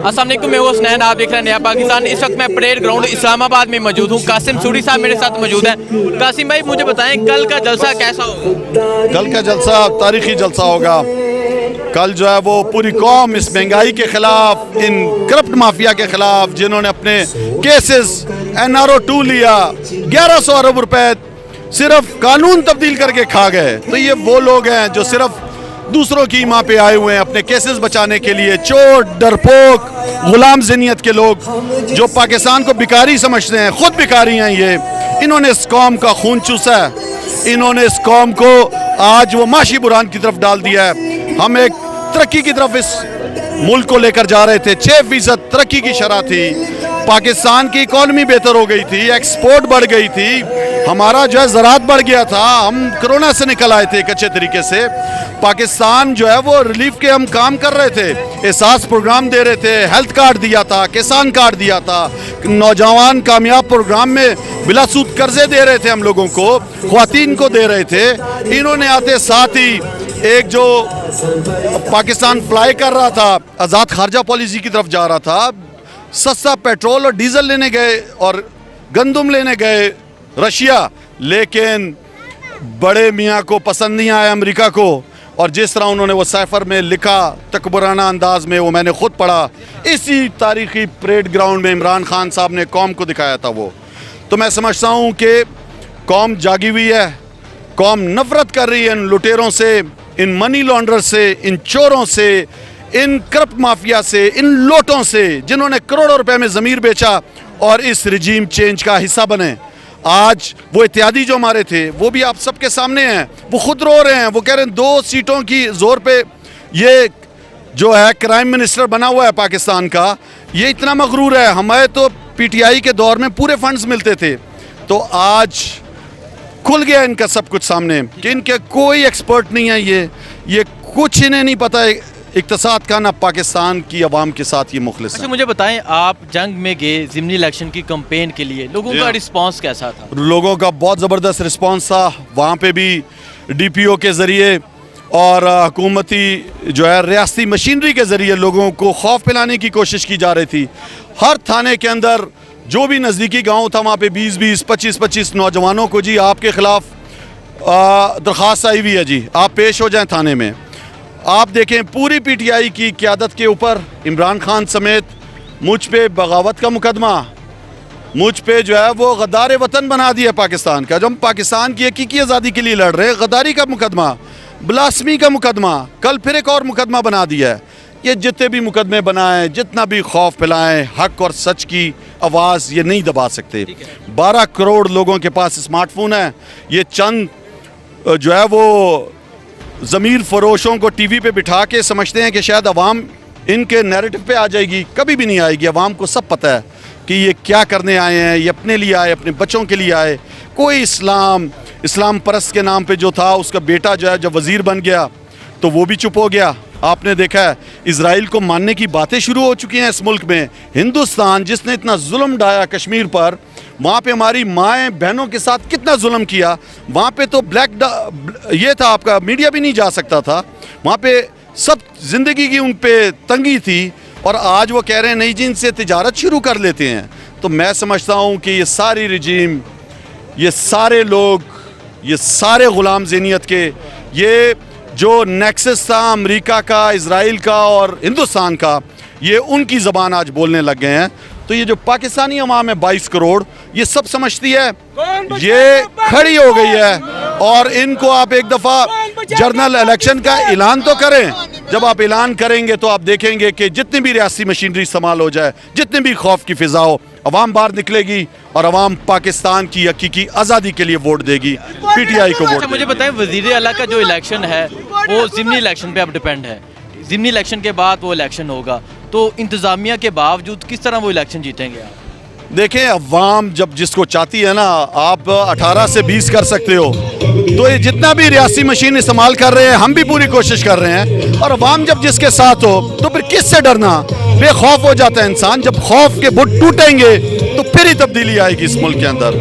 अस्सलाम वालेकुम, मैं हूं हसनैन, आप देख रहे हैं नया पाकिस्तान। इस वक्त मैं परेड ग्राउंड इस्लामाबाद में मौजूद हूं। कासिम सूरी साहब मेरे साथ मौजूद हैं। कासिम भाई, मुझे बताएं कल का जलसा कैसा होगा? कल का जलसा तारीखी जलसा होगा। कल जो है वो पूरी कौम इस महंगाई के खिलाफ, इन करप्ट माफिया के खिलाफ जिन्होंने अपने केसेस NRO2 लिया, 1100 अरब रुपए सिर्फ कानून तब्दील करके खा गए। तो ये वो लोग हैं जो सिर्फ दूसरों की माँ पे आए हुए हैं अपने केसेस बचाने के लिए। चोर, डरपोक, गुलाम ज़िनियत के लोग जो पाकिस्तान को भिखारी समझते हैं, खुद भिखारी हैं ये। इन्होंने इस कौम का खून चूसा है। इन्होंने इस कौम को आज वो माशी बुरान की तरफ डाल दिया है। हम एक तरक्की की तरफ इस मुल्क को लेकर जा रहे थे। 6% तरक्की की शरह थी। पाकिस्तान की इकॉनमी बेहतर हो गई थी, एक्सपोर्ट बढ़ गई थी, हमारा जो है ज़राअत बढ़ गया था। हम कोरोना से निकल आए थे एक अच्छे तरीके से। पाकिस्तान जो है वो रिलीफ के हम काम कर रहे थे, एहसास प्रोग्राम दे रहे थे, हेल्थ कार्ड दिया था, किसान कार्ड दिया था, नौजवान कामयाब प्रोग्राम में बिलासूद कर्जे दे रहे थे हम लोगों को, ख्वातीन को दे रहे थे। इन्होंने आते साथ ही एक जो पाकिस्तान फ्लाई कर रहा था, आज़ाद खारजा पॉलिसी की तरफ जा रहा था, सस्ता पेट्रोल और डीजल लेने गए और गंदम लेने गए रशिया, लेकिन बड़े मियाँ को पसंद नहीं आया अमेरिका को। और जिस तरह उन्होंने वो साइफर में लिखा तकबराना अंदाज में, वो मैंने खुद पढ़ा, इसी तारीखी परेड ग्राउंड में इमरान खान साहब ने कौम को दिखाया था वो। तो मैं समझता हूँ कि कौम जागी हुई है, कौम नफरत कर रही है इन लुटेरों से, इन मनी लॉन्ड्रर से, इन चोरों से, इन करप्ट माफिया से, इन लोटों से जिन्होंने करोड़ों रुपए में ज़मीर बेचा और इस रिजीम चेंज का हिस्सा बने। आज वो इत्यादी जो हमारे थे वो भी आप सबके सामने हैं, वो खुद रो रहे हैं। वो कह रहे हैं 2 सीटों की जोर पे ये जो है क्राइम मिनिस्टर बना हुआ है पाकिस्तान का, ये इतना मगरूर है। हमें तो PTI के दौर में पूरे फंड्स मिलते थे। तो आज खुल गया इनका सब कुछ सामने कि इनके कोई एक्सपर्ट नहीं है, ये कुछ इन्हें नहीं पता है इक़्तिसाद का, ना पाकिस्तान की आवाम के साथ ये मुखलिस अच्छा, है। मुझे बताएं, आप जंग में गए ज़िमनी इलेक्शन की कैंपेन के लिए, लोगों का रिस्पांस कैसा था? लोगों का बहुत ज़बरदस्त रिस्पांस था। वहाँ पे भी DPO के ज़रिए और हुकूमती जो है रियासती मशीनरी के ज़रिए लोगों को खौफ पिलाने की कोशिश की जा रही थी। हर थाने के अंदर जो भी नज़दीकी गांव था वहाँ पे 20-20, 25-25 नौजवानों को जी आपके ख़िलाफ़ दरख्वास्त आई हुई है, जी आप पेश हो जाएं थाने में। आप देखें पूरी PTI की क़यादत के ऊपर इमरान खान समेत मुझ पे बगावत का मुकदमा, मुझ पे जो है वो गद्दार वतन बना दिया पाकिस्तान का। जो हम पाकिस्तान की हकीकी आज़ादी के लिए लड़ रहे हैं, गद्दारी का मुकदमा, ब्लास्मी का मुकदमा, कल फिर एक और मुकदमा बना दिया है। ये जितने भी मुकदमे बनाएं, जितना भी खौफ फैलाएं, हक और सच की आवाज़ ये नहीं दबा सकते। 12 करोड़ लोगों के पास स्मार्टफोन है। ये चंद जो है वो ज़मीर फरोशों को TV पे बिठा के समझते हैं कि शायद अवाम इनके नैरेटिव पे आ जाएगी। कभी भी नहीं आएगी। अवाम को सब पता है कि ये क्या करने आए हैं, ये अपने लिए आए, अपने बच्चों के लिए आए। कोई इस्लाम परस्त के नाम पे जो था, उसका बेटा जो है जब वज़ीर बन गया तो वो भी चुप हो गया। आपने देखा है इजराइल को मानने की बातें शुरू हो चुकी हैं इस मुल्क में। हिंदुस्तान जिसने इतना जुल्म ढाया कश्मीर पर, वहाँ पे हमारी माएँ बहनों के साथ कितना जुल्म किया। वहाँ पे तो ये था, आपका मीडिया भी नहीं जा सकता था। वहाँ पे सब ज़िंदगी की उन पे तंगी थी और आज वो कह रहे हैं नहीं जी इनसे तिजारत शुरू कर लेते हैं। तो मैं समझता हूँ कि ये सारी रिजीम, ये सारे लोग, ये सारे ग़ुलाम ज़िनियत के, ये जो नेक्सस था अमेरिका का, इजराइल का और हिंदुस्तान का, ये उनकी ज़बान आज बोलने लग गए हैं। तो ये जो पाकिस्तानी अवाम है 22 करोड़, ये सब समझती है, ये खड़ी हो गई है। और इनको आप एक दफ़ा जनरल इलेक्शन का ऐलान तो करें। जब आप ऐलान करेंगे तो आप देखेंगे कि जितनी भी रियासी मशीनरी इस्तेमाल हो जाए, जितनी भी खौफ की फ़िज़ा हो, अवाम बाहर निकलेगी और अवाम पाकिस्तान की हकीकी आज़ादी के लिए वोट देगी, PTI को वोट। अच्छा, मुझे बताएं, वज़ीर आला का जो इलेक्शन है वो ज़िमनी इलेक्शन पे अब डिपेंड है। ज़िमनी इलेक्शन के बाद वो इलेक्शन होगा, तो इंतज़ामिया के बावजूद किस तरह वो इलेक्शन जीतेंगे आप? देखें, अवाम जब जिसको चाहती है ना, आप 18 से 20 कर सकते हो। तो ये जितना भी रियासी मशीन इस्तेमाल कर रहे हैं, हम भी पूरी कोशिश कर रहे हैं। और अवाम जब जिसके साथ हो तो फिर किससे डरना, बेखौफ हो जाता है इंसान। जब खौफ के बुत टूटेंगे तो फिर ही तब्दीली आएगी इस मुल्क के अंदर।